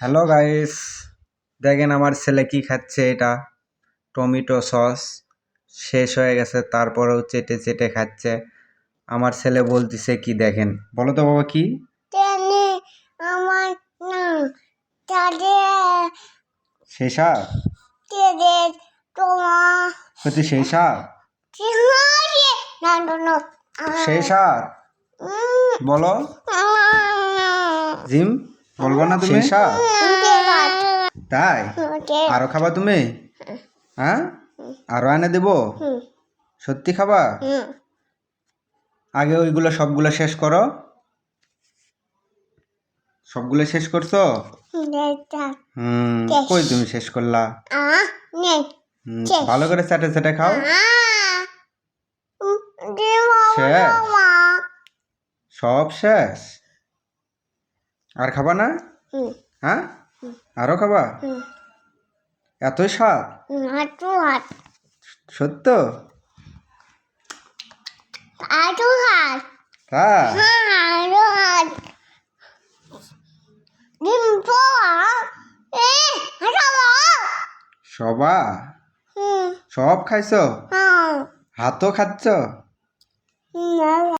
Hello guys, দেখেন আমার ছেলে কি খাচ্ছে। এটা টমেটো সস শেষ হয়ে গেছে, তারপরেও চেটে চেটে খাচ্ছে। আমার ছেলে বলতেছে কি, দেখেন, বলো তো বাবা কি? তেনে আমার তাদের শেষা তেদের তোমার হচ্ছে শেষা শেষা বলো জিম, বলবো না তুমি? শেষা তাই আরো খাবা তুমি? হ্যাঁ, আরো এনে দেবো? সত্যি খাবা? আগে ওইগুলো সবগুলো শেষ করো। সবগুলো শেষ করছো? কই তুমি শেষ করলা? ভালো করে চাটে চাটে খাও। শেষ, সব শেষ। আর খাবা না? হ্যাঁ, আরো খাবা? এতই স্বাদ? সত্য? সবা সব খাইছো? হাতও খাচ্ছ?